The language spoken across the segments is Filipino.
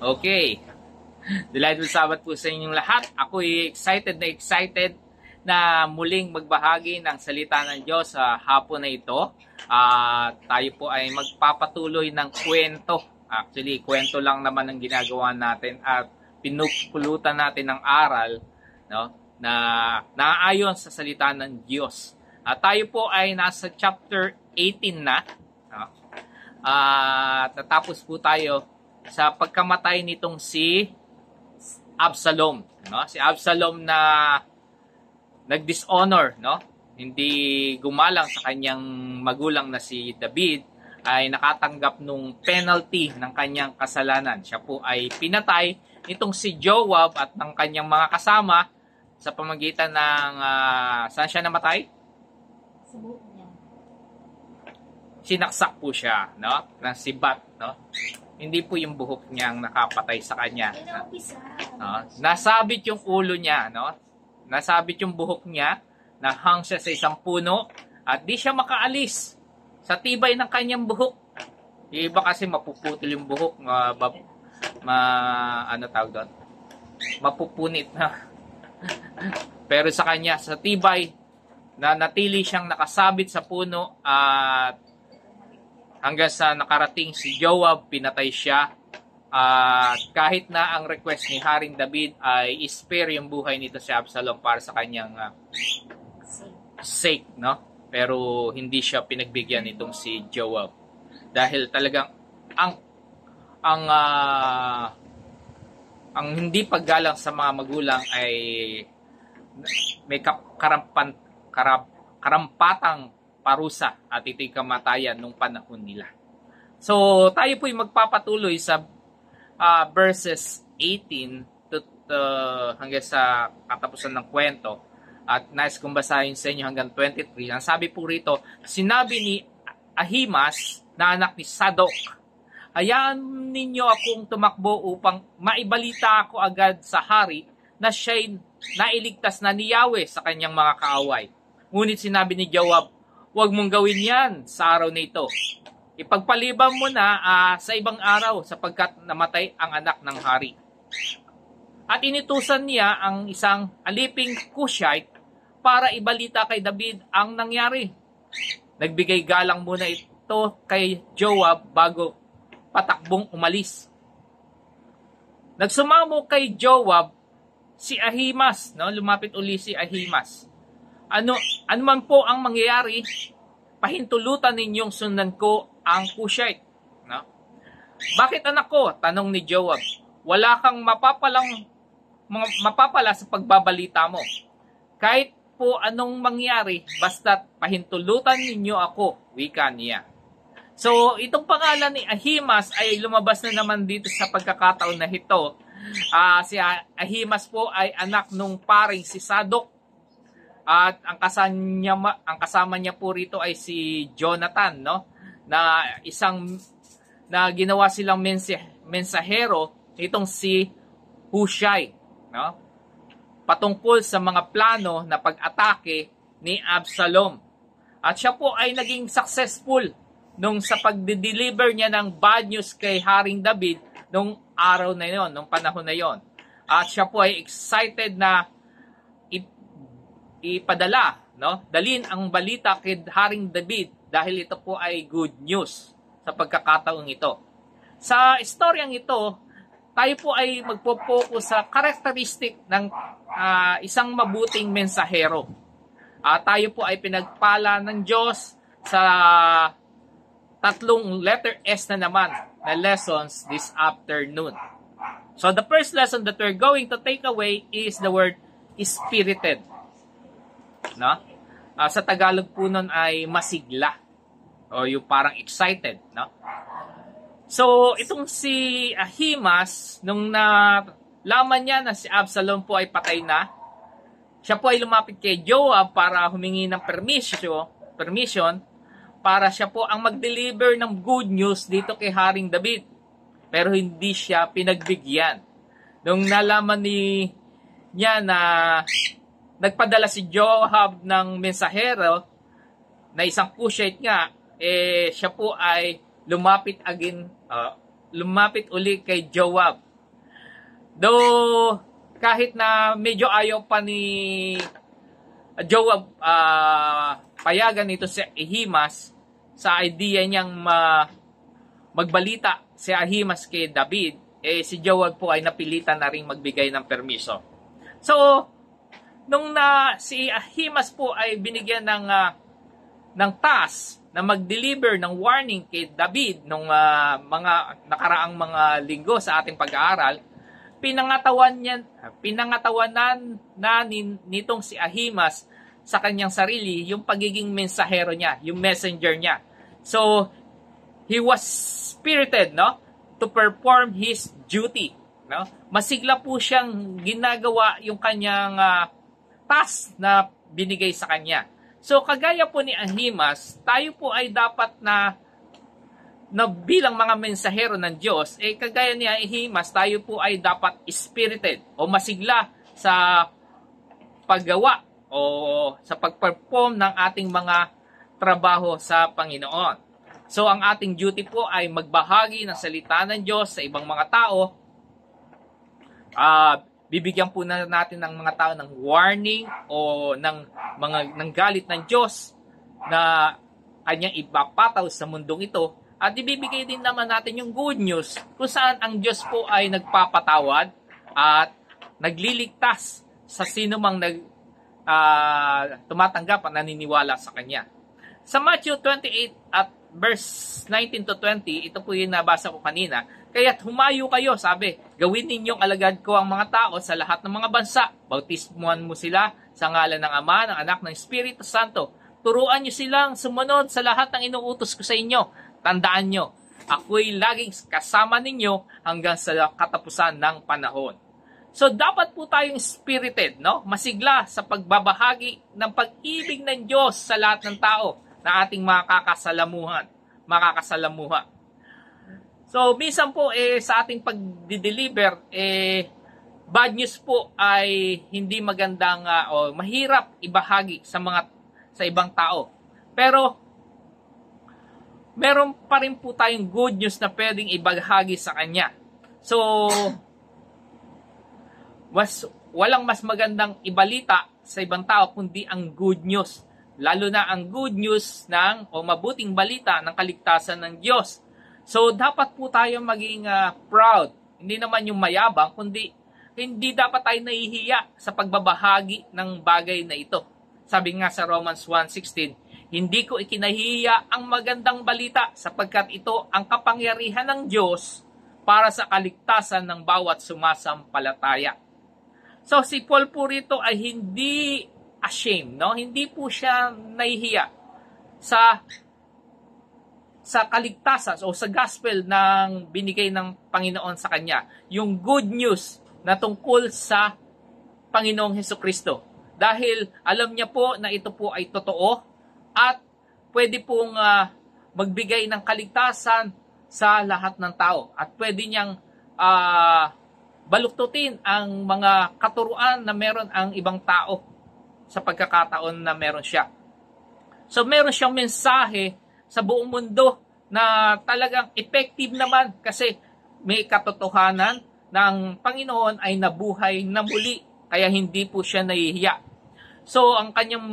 Okay. Delightful Sabbath po sa inyong lahat. Ako'y excited na muling magbahagi ng salita ng Diyos sa hapon na ito. Tayo po ay magpapatuloy ng kwento. Actually, kwento lang naman ang ginagawa natin at pinupulutan natin ng aral, no, na naayon sa salita ng Diyos. Tayo po ay nasa chapter 18 na. No? Natapos po tayo sa pagkamatay nitong si Absalom, no? Si Absalom na nag-dishonor, no? Hindi gumalang sa kanyang magulang na si David, ay nakatanggap nung penalty ng kanyang kasalanan. Siya po ay pinatay nitong si Joab at ng kanyang mga kasama sa pamamagitan ng saan siya namatay? Sa buhok niya. Sinaksak po siya, no? Ng sibat, no? Hindi po yung buhok niya ang nakapatay sa kanya. Nasabit yung ulo niya, no? Nasabit yung buhok niya, nahang siya sa isang puno, at di siya makaalis sa tibay ng kanyang buhok. Iba kasi mapuputol yung buhok, ano tawag doon? Mapupunit na. Pero sa kanya, sa tibay, na natili siyang nakasabit sa puno, at hanggang sa nakarating si Joab, pinatay siya. Kahit na ang request ni Haring David ay spare yung buhay nito si Absalom para sa kanyang sake, no? Pero hindi siya pinagbigyan nitong si Joab. Dahil talagang ang hindi paggalang sa mga magulang ay may karampatang parusa at ito'y kamatayan nung panahon nila. So, tayo po'y magpapatuloy sa verses 18 hanggang sa katapusan ng kwento. At nais kong basahin sa inyo hanggang 23. Ang sabi po rito, sinabi ni Ahimaas na anak ni Sadok, hayaan ninyo akong tumakbo upang maibalita ako agad sa hari na siya'y nailigtas na ni Yahweh sa kanyang mga kaaway. Ngunit sinabi ni Joab, huwag mong gawin yan sa araw na ito. Ipagpaliban mo na sa ibang araw sapagkat namatay ang anak ng hari. At initusan niya ang isang aliping Cushite para ibalita kay David ang nangyari. Nagbigay galang muna ito kay Joab bago patakbong umalis. Nagsumamo kay Joab si Ahimaas, no? Lumapit uli si Ahimaas. Ano man po ang mangyayari, pahintulutan ninyong sundan ko ang Cushite. No? Bakit anak ko? Tanong ni Joab. Wala kang mapapala sa pagbabalita mo. Kahit po anong mangyari, basta't pahintulutan ninyo ako, wika niya. So, itong pangalan ni Ahimaas ay lumabas na naman dito sa pagkakataon na ito. Si Ahimaas po ay anak nung paring si Sadok. At ang kasama niya po rito ay si Jonathan, no? Na ginawa silang mensahero itong si Hushai, no? Patungkol sa mga plano na pag-atake ni Absalom. At siya po ay naging successful nung sa pagde-deliver niya ng bad news kay Haring David nung araw na yon, nung panahon na yon. At siya po ay excited na ipadala, no? Dalin ang balita kay Haring David dahil ito po ay good news sa pagkakataong ito. Sa istoryang ito, tayo po ay magpo-focus sa karakteristik ng isang mabuting mensahero. Tayo po ay pinagpala ng Diyos sa tatlong letter S na naman na lessons this afternoon. So the first lesson that we're going to take away is the word spirited. No? Sa Tagalog po nun ay masigla o yung parang excited, no? So itong si Ahimaas, nung nalaman niya na si Absalom po ay patay na, siya po ay lumapit kay Joab para humingi ng permission para siya po ang mag-deliver ng good news dito kay Haring David. Pero hindi siya pinagbigyan. Nung nalaman niya na nagpadala si Joab ng mensahero na isang Cushite nga, siya po ay lumapit uli kay Joab Though, kahit na medyo ayaw pa ni Joab payagan ito si Ahimaaz sa idea niyang magbalita si Ahimaaz kay David, si Joab po ay napilitan na rin magbigay ng permiso. So, nung si Ahimaaz po ay binigyan ng task na mag-deliver ng warning kay David nung mga nakaraang mga linggo sa ating pag-aaral, pinangatawanan nitong si Ahimaaz sa kanyang sarili yung pagiging mensahero niya, yung messenger niya. So, he was spirited, no, to perform his duty, no? Masigla po siyang ginagawa yung kanyang task na binigay sa kanya. So, kagaya po ni Ahimaaz, tayo po ay dapat na bilang mga mensahero ng Diyos, kagaya ni Ahimaaz, tayo po ay dapat spirited o masigla sa paggawa o sa pag-perform ng ating mga trabaho sa Panginoon. So, ang ating duty po ay magbahagi ng salita ng Diyos sa ibang mga tao. Bibigyan po natin ng mga tao ng warning o ng galit ng Diyos na kanyang ipapataw sa mundong ito. At ibibigay din naman natin yung good news kung saan ang Diyos po ay nagpapatawad at nagliligtas sa sino mang tumatanggap at naniniwala sa Kanya. Sa Matthew 28 at verse 19 to 20, ito po yung nabasa ko kanina. Kaya't humayo kayo, sabi, gawin ninyong alagad ko ang mga tao sa lahat ng mga bansa. Bautismuhan mo sila sa ngalan ng Ama, ng Anak, ng Espiritu Santo. Turuan nyo silang sumunod sa lahat ng inuutos ko sa inyo. Tandaan nyo, ako'y laging kasama ninyo hanggang sa katapusan ng panahon. So, dapat po tayong spirited, no? Masigla sa pagbabahagi ng pag-ibig ng Diyos sa lahat ng tao na ating makakasalamuha. So, minsan po sa ating pag-deliver, bad news po ay hindi magandang o mahirap ibahagi sa ibang tao. Pero meron pa rin po tayong good news na pwedeng ibahagi sa kanya. So, walang mas magandang ibalita sa ibang tao kundi ang good news. Lalo na ang good news o mabuting balita ng kaligtasan ng Diyos. So, dapat po tayo maging proud. Hindi naman yung mayabang, kundi hindi dapat tayo nahihiya sa pagbabahagi ng bagay na ito. Sabi nga sa Romans 1:16, hindi ko ikinahihiya ang magandang balita sapagkat ito ang kapangyarihan ng Diyos para sa kaligtasan ng bawat sumasampalataya. So, si Paul po rito ay hindi ashamed, no? Hindi po siya nahihiya sa kaligtasan o sa gospel ng binigay ng Panginoon sa kanya. Yung good news na tungkol sa Panginoong Hesukristo. Dahil alam niya po na ito po ay totoo at pwede pong magbigay ng kaligtasan sa lahat ng tao. At pwede niyang baluktutin ang mga katuruan na meron ang ibang tao sa pagkakataon na meron siya. So meron siyang mensahe sa buong mundo na talagang effective naman kasi may katotohanan ng Panginoon ay nabuhay na muli kaya hindi po siya nahihiya. So ang kanyang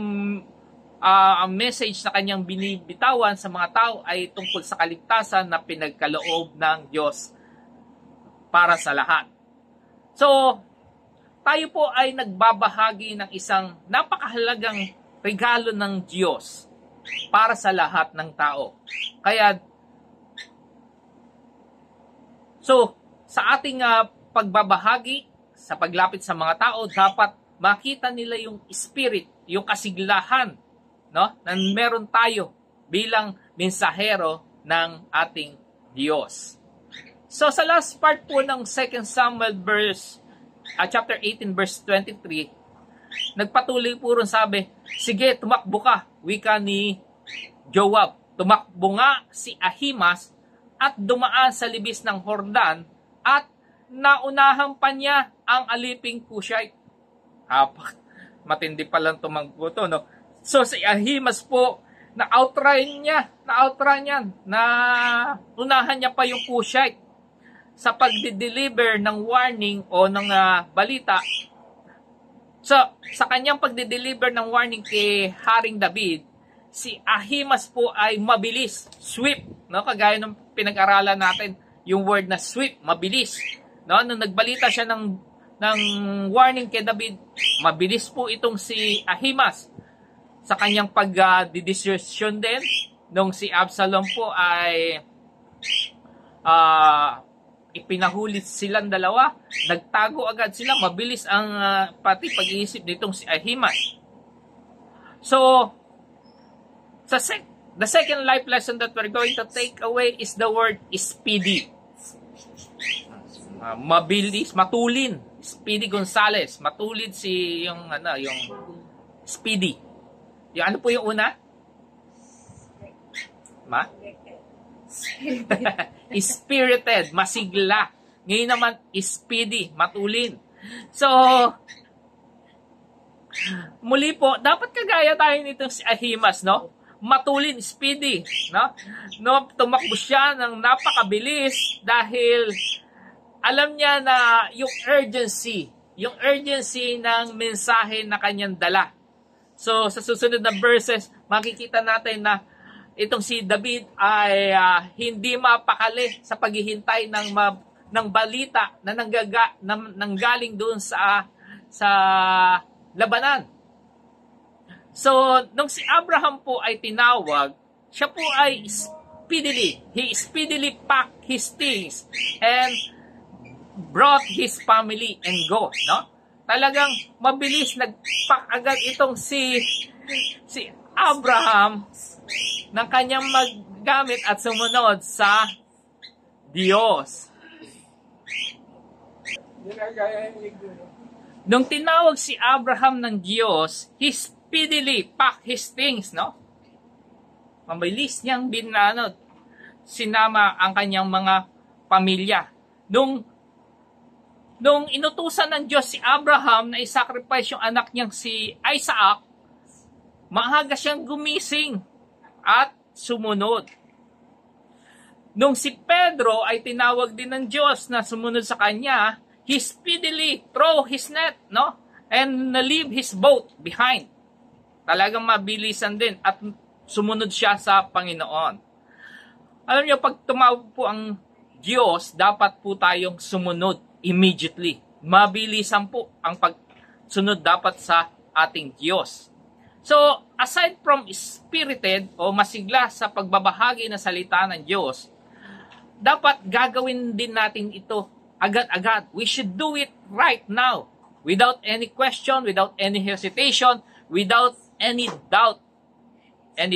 ang message na kanyang binibitawan sa mga tao ay tungkol sa kaligtasan na pinagkaloob ng Diyos para sa lahat. So, tayo po ay nagbabahagi ng isang napakahalagang regalo ng Diyos para sa lahat ng tao. Kaya, sa ating pagbabahagi, sa paglapit sa mga tao, dapat makita nila yung spirit, yung kasiglahan, no, na meron tayo bilang mensahero ng ating Diyos. So sa last part po ng 2 Samuel chapter 18 verse 23, nagpatuloy po ron sabi, sige, tumakbo ka, wika ni Joab. Tumakbo nga si Ahimaaz at dumaan sa libis ng Hordan at naunahan pa niya ang aliping Cushite. Matindi palang tumanggo to, no? So si Ahimaaz po, na unahan niya pa yung Cushite. sa pagde-deliver ng warning o ng balita. So, sa kanyang pagde-deliver ng warning kay Haring David, si Ahimaaz po ay mabilis, swift, no? Kagaya ng pinag-aralan natin, yung word na swift, mabilis, no? Nung nagbalita siya ng warning kay David, mabilis po itong si Ahimaaz sa kanyang pag-decision din. Nung si Absalom po ay ipinahulit silang dalawa, nagtago agad sila, mabilis ang pati pag-iisip nitong si Ahimaaz. So, the second life lesson that we're going to take away is the word speedy. Mabilis, matulin. Speedy Gonzales, matulid si yung Speedy. Yung ano po yung una? Spirited, masigla. Ngayon naman, speedy, matulin. So, muli po, dapat kagaya tayo nitong si Ahimaaz, no? Matulin, speedy, no? No, tumakbo siya ng napakabilis dahil alam niya na yung urgency ng mensahe na kanyang dala. So, sa susunod na verses, makikita natin na itong si David ay hindi mapakali sa paghihintay ng balita na nanggaling doon sa labanan. So, nung si Abraham po ay tinawag, siya po ay he speedily packed his things and brought his family and go, no? Talagang mabilis nagpack agad itong si Abraham ng kanyang maggamit at sumunod sa Diyos. Nung tinawag si Abraham ng Diyos, he speedily packed his things, no? Mabilis niyang sinama ang kanyang mga pamilya. Nung inutusan ng Diyos si Abraham na isacrifice yung anak niyang si Isaac, maaga siyang gumising at sumunod. Nung si Pedro ay tinawag din ng Diyos na sumunod sa kanya, he speedily throw his net, no? And leave his boat behind. Talagang mabilisan din at sumunod siya sa Panginoon. Alam niyo, pag tumawag po ang Diyos, dapat po tayong sumunod immediately. Mabilisan po ang pagsunod dapat sa ating Diyos. So, aside from spirited o masigla sa pagbabahagi ng salita ng Diyos, dapat gagawin din natin ito agad-agad. We should do it right now. Without any question, without any hesitation, without any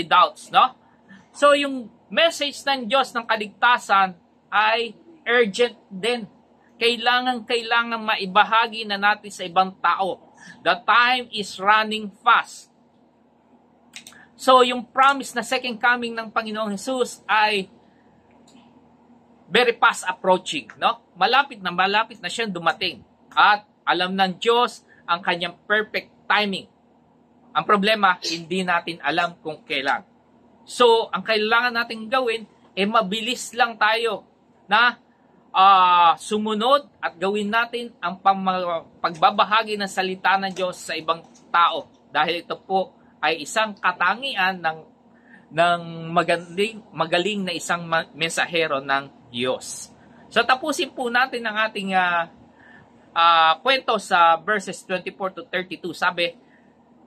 doubts, no? So, yung message ng Diyos ng kaligtasan ay urgent din. Kailangan maibahagi na natin sa ibang tao. The time is running fast. So, yung promise na second coming ng Panginoong Jesus ay very fast approaching, no? Malapit na siyang dumating. At alam ng Diyos ang kanyang perfect timing. Ang problema, hindi natin alam kung kailan. So, ang kailangan natin gawin, mabilis lang tayo na sumunod at gawin natin ang pagbabahagi ng salita ng Diyos sa ibang tao. Dahil ito po ay isang katangian ng magaling na isang mensahero ng Diyos. So tapusin po natin ang ating kwento sa verses 24 to 32. Sabi,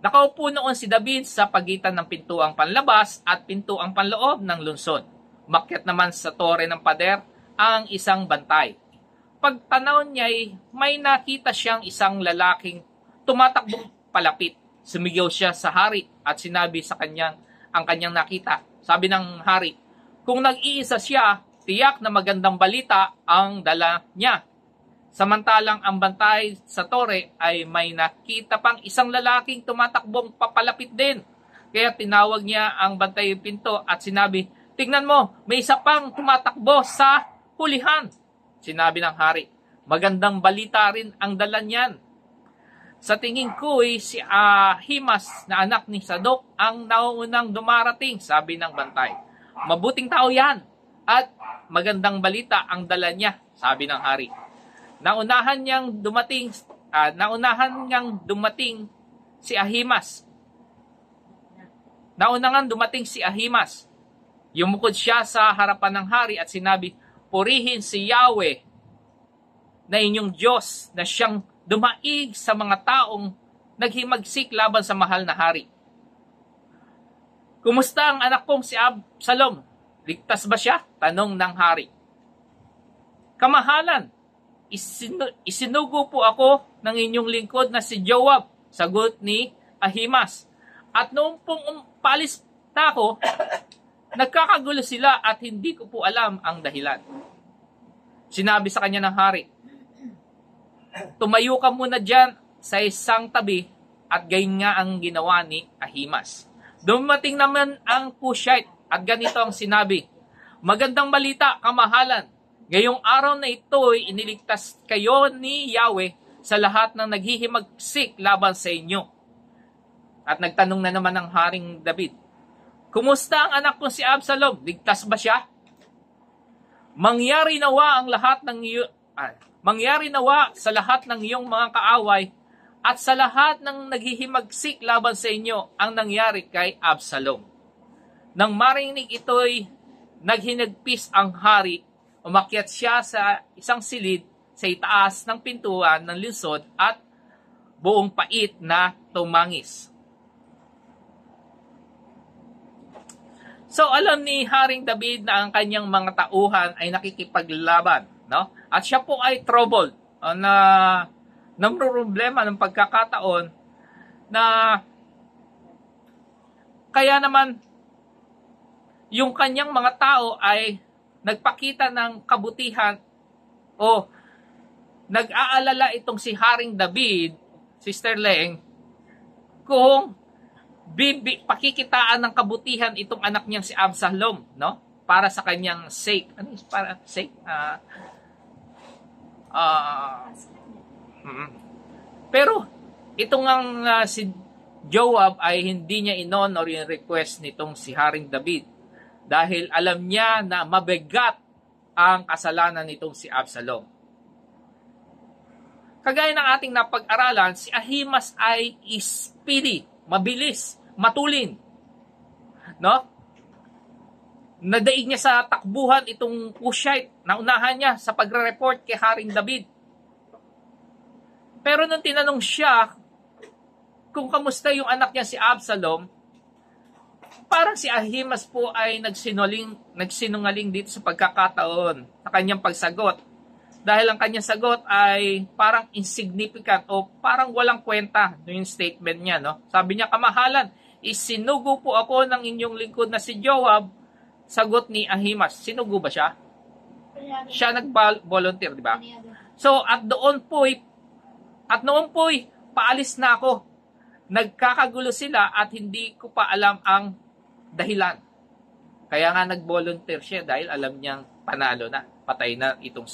nakaupo noon si David sa pagitan ng pintuang panlabas at pintuang panloob ng lungsod. Umakyat naman sa tore ng pader ang isang bantay. Pagtanaw niya'y may nakita siyang isang lalaking tumatakbong palapit. Sumigaw siya sa hari at sinabi sa ang kanyang nakita. Sabi ng hari, kung nag-iisa siya, tiyak na magandang balita ang dala niya. Samantalang ang bantay sa tore ay may nakita pang isang lalaking tumatakbong papalapit din. Kaya tinawag niya ang bantay pinto at sinabi, tingnan mo, may isa pang tumatakbo sa hulihan. Sinabi ng hari, magandang balita rin ang dala niyan. Sa tingin ko si Ahimaaz na anak ni Sadok ang nauunang dumarating, sabi ng bantay. Mabuting tao yan At magandang balita ang dala niya, sabi ng hari. Naunahan niyang dumating si Ahimas. Naunangan dumating si Ahimas. Yumukod siya sa harapan ng hari at sinabi, "Purihin si Yahweh na inyong Diyos na siyang dumaig sa mga taong naghimagsik laban sa mahal na hari. Kumusta ang anak kong si Absalom? Ligtas ba siya?" Tanong ng hari. "Kamahalan, isinugo po ako ng inyong lingkod na si Joab," sagot ni Ahimas. "At noong pong palis na ako, nagkakagulo sila at hindi ko po alam ang dahilan." Sinabi sa kanya ng hari, "Tumayo ka muna dyan sa isang tabi," at gayon nga ang ginawa ni Ahimas. Dumating naman ang Cushite at ganito ang sinabi, "Magandang balita, kamahalan. Ngayong araw na ito'y iniligtas kayo ni Yahweh sa lahat ng naghihimagsik laban sa inyo." At nagtanong na naman ang Haring David, "Kumusta ang anak ko si Absalom? Ligtas ba siya? Mangyari nawa sa lahat ng iyong mga kaaway at sa lahat ng naghihimagsik laban sa inyo ang nangyari kay Absalom." Nang marinig ito'y naghinagpis ang hari, umakyat siya sa isang silid sa itaas ng pintuan ng lungsod at buong pait na tumangis. So alam ni Haring David na ang kanyang mga tauhan ay nakikipaglaban, no? At siya po ay troubled, na namroroblema ng pagkakataon na kaya naman yung kanyang mga tao ay nagpakita ng kabutihan o nag-aalala itong si Haring David, Sister Leng, kung pakikitaan ng kabutihan itong anak niyang si Absalom, no? Para sa kanyang sake. Ano is para sake? Pero itong si Joab ay hindi niya in-honor yung request nitong si Haring David dahil alam niya na mabigat ang kasalanan nitong si Absalom. Kagaya ng ating napag-aralan, si Ahimas ay speedy, mabilis, matulin. No? Nadaig niya sa takbuhan itong Cushite, naunahan niya sa pagre-report kay Haring David. Pero nung tinanong siya kung kamusta yung anak niya si Absalom, parang si Ahimas po ay nagsinungaling dito sa pagkakataon sa kanyang pagsagot. Dahil ang kanyang sagot ay parang insignificant o parang walang kwenta yung statement niya. No? Sabi niya, "Kamahalan, isinugo po ako ng inyong lingkod na si Joab," sagot ni Ahimas. Sinugo ba siya? Siya nag-volunteer, di ba? So, at noon po'y paalis na ako. Nagkakagulo sila at hindi ko pa alam ang dahilan. Kaya nga nag-volunteer siya dahil alam niyang panalo na. Patay na itong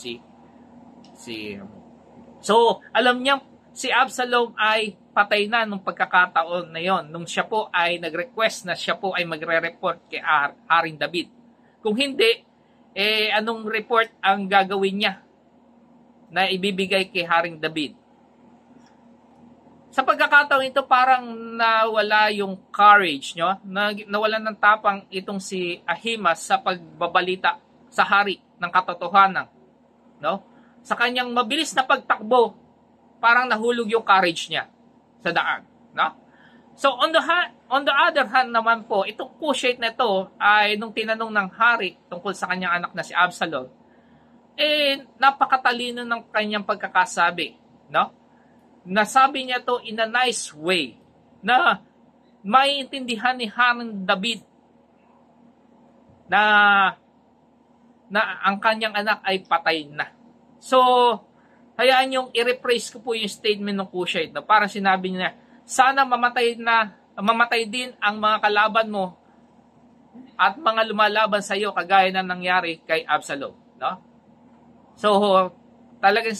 So, alam niyang si Absalom ay patay na nung pagkakataon na yon, nung siya po ay nag-request na siya po ay magre-report kay Haring David. Kung hindi, anong report ang gagawin niya na ibibigay kay Haring David? Sa pagkakataon ito, parang nawala yung courage, no? Nawala ng tapang itong si Ahimas sa pagbabalita sa hari ng katotohanan, no? Sa kanyang mabilis na pagtakbo, parang nahulog yung courage niya sa daan, no? So on the other hand naman po, itong Cushite na ito ay nung tinanong ng hari tungkol sa kanyang anak na si Absalom, napakatalino ng kanyang pagkakasabi, no? Nasabi niya to in a nice way na maiintindihan ni Haring David na ang kanyang anak ay patay na. So, hayaan yung i-rephrase ko po yung statement ng Cushite. No? Parang sinabi niya, sana mamatay din ang mga kalaban mo at mga lumalaban sa iyo kagaya na nangyari kay Absalom. No? So, talagang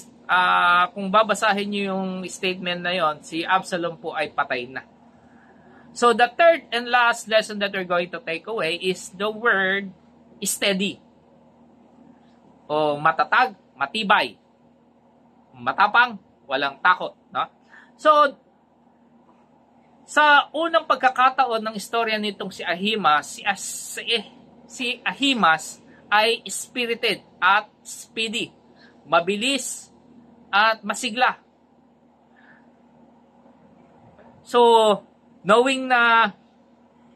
kung babasahin niyo yung statement na yon, si Absalom po ay patay na. So, the third and last lesson that we're going to take away is the word steady. o matatag, matibay, matapang, walang takot, no? So, sa unang pagkakataon ng istorya nitong si Ahimaaz, si Ahimaaz ay spirited at speedy, mabilis at masigla. So, knowing na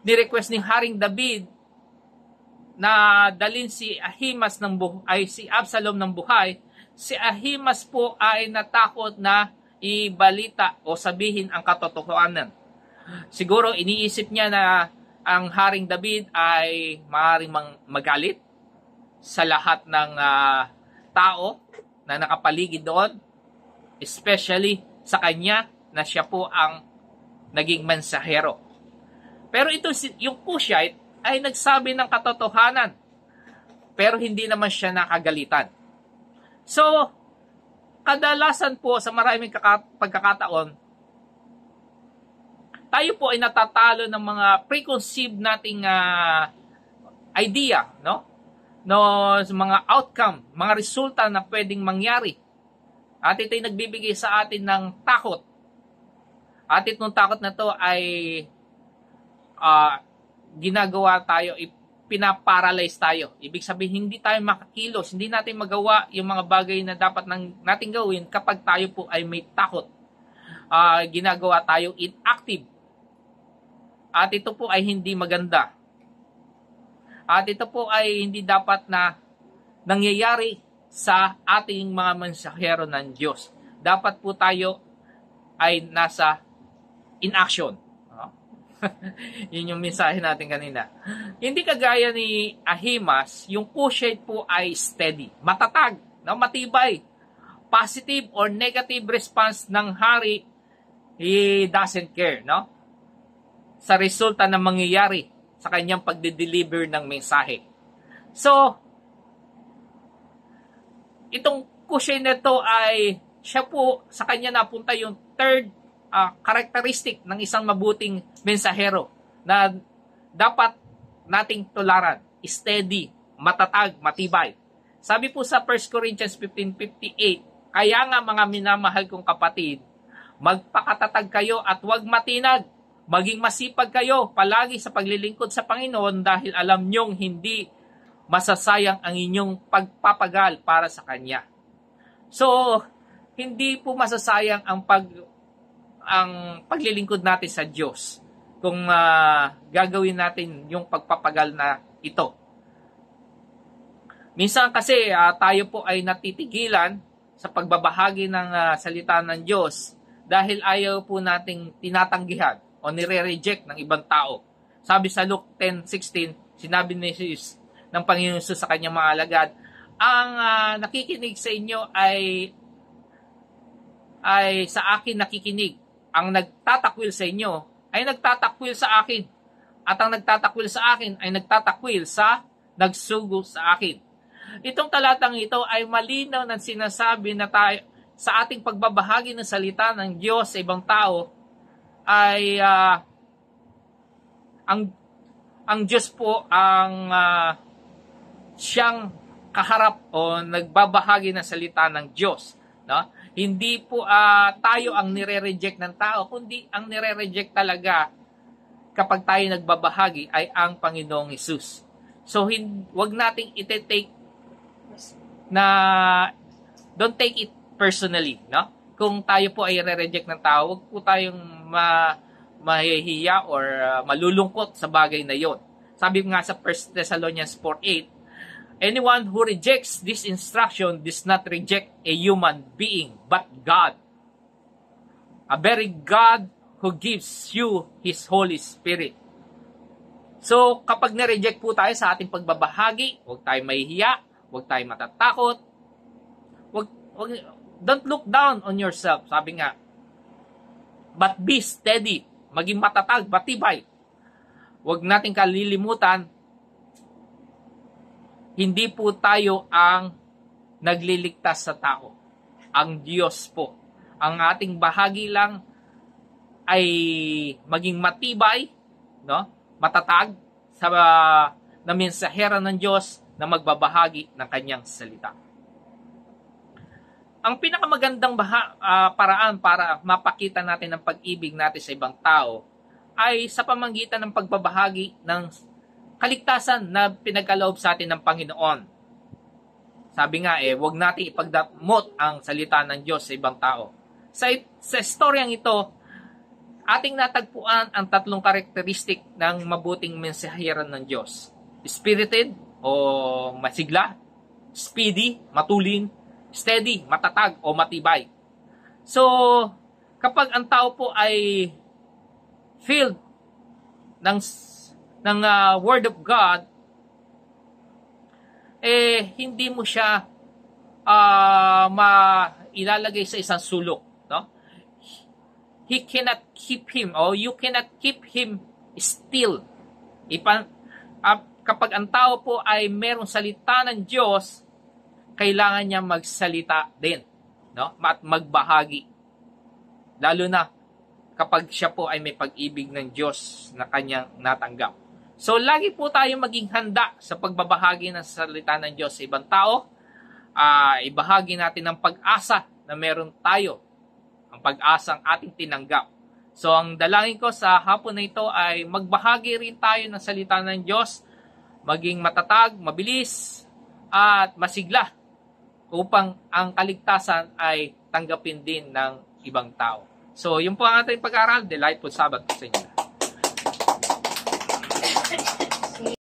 ni-request ni Haring David na dalin si Ahimaaz si Absalom ng buhay, si Ahimaaz po ay natakot na ibalita o sabihin ang katotohanan. Siguro iniisip niya na ang Haring David ay maaaring magalit sa lahat ng tao na nakapaligid doon, especially sa kanya na siya po ang naging mensahero. Pero yung Cushite ay nagsabi ng katotohanan, pero hindi naman siya nakagalitan. So, kadalasan po sa maraming pagkakataon, tayo po ay natatalo ng mga preconceived nating idea, no? Mga outcome, mga resulta na pwedeng mangyari. At ito'y nagbibigay sa atin ng takot. At itong takot na to ay ginagawa tayo, pinaparalyze tayo. Ibig sabihin, hindi tayo makakilos, hindi natin magawa yung mga bagay na dapat natin gawin kapag tayo po ay may takot. Ginagawa tayo inactive. At ito po ay hindi maganda. At ito po ay hindi dapat na nangyayari sa ating mga mensahero ng Diyos. Dapat po tayo ay nasa inaction. Yun yung mensahe natin kanina. Hindi kagaya ni Ahimaaz, yung Cushite po ay steady, matatag, matibay. Positive or negative response ng hari, he doesn't care, sa resulta ng mangyayari sa kanyang pagde-deliver ng mensahe. So, itong Cushite na to ay siya po, sa kanya napunta yung third characteristic ng isang mabuting mensahero na dapat nating tularan: steady, matatag, matibay. Sabi po sa 1 Corinthians 15:58, kaya nga mga minamahal kong kapatid, magpakatatag kayo at huwag matinag. Maging masipag kayo palagi sa paglilingkod sa Panginoon dahil alam nyong hindi masasayang ang inyong pagpapagal para sa Kanya. So, hindi po masasayang ang paglilingkod natin sa Diyos kung gagawin natin yung pagpapagal na ito. Minsan kasi tayo po ay natitigilan sa pagbabahagi ng salita ng Diyos dahil ayaw po nating tinatanggihan o nire-reject ng ibang tao. Sabi sa Luke 10:16, sinabi ni Jesus ng Panginoon Jesus sa kanyang mga alagad, ang nakikinig sa inyo ay sa akin nakikinig. Ang nagtatakwil sa inyo ay nagtatakwil sa akin. At ang nagtatakwil sa akin ay nagtatakwil sa nagsugo sa akin. Itong talatang ito ay malinaw na sinasabi na tayo sa ating pagbabahagi ng salita ng Diyos sa ibang tao ay ang Diyos po ang siyang kaharap o nagbabahagi ng salita ng Diyos, no? Hindi po tayo ang nire-reject ng tao, kundi ang nire-reject talaga kapag tayo nagbabahagi ay ang Panginoong Hesus. So wag nating i-take na don't take it personally, no? Kung tayo po ay re-reject ng tao, huwag po tayong mahihiya or malulungkot sa bagay na yon. Sabi nga sa 1 Thessalonians 4:8, anyone who rejects this instruction does not reject a human being, but God. A very God who gives you His Holy Spirit. So, kapag na-reject po tayo sa ating pagbabahagi, huwag tayong mahihiya, huwag tayong matatakot, don't look down on yourself, sabi nga. But be steady, maging matatag, matibay. Huwag nating kalilimutan, hindi po tayo ang nagliligtas sa tao. Ang Diyos po. Ang ating bahagi lang ay maging matibay, matatag sa na mensahero ng Diyos na magbabahagi ng kanyang salita. Ang pinakamagandang paraan para mapakita natin ang pag-ibig natin sa ibang tao ay sa pamamagitan ng pagbabahagi ng kaligtasan na pinagkaloob sa atin ng Panginoon. Sabi nga huwag natin ipagdamot ang salita ng Diyos sa ibang tao. Sa istoryang ito, ating natagpuan ang tatlong karakteristik ng mabuting mensahero ng Diyos. Spirited o masigla, speedy, matulin, steady, matatag o matibay. So, kapag ang tao po ay filled ng Word of God, hindi mo siya ilalagay sa isang sulok, no? He cannot keep him, or you cannot keep him still. Kapag ang tao po ay merong salita ng Diyos, kailangan niya magsalita din, no? At magbahagi. Lalo na kapag siya po ay may pag-ibig ng Diyos na kanyang natanggap. So, lagi po tayo maging handa sa pagbabahagi ng salita ng Diyos sa ibang tao. Ibahagi natin ang pag-asa na meron tayo, ang pag-asang ating tinanggap. So, ang dalangin ko sa hapon na ito ay magbahagi rin tayo ng salita ng Diyos, maging matatag, mabilis, at masigla upang ang kaligtasan ay tanggapin din ng ibang tao. So, yun po ang ating pag-aaral. Delightful Sabbath sa inyo.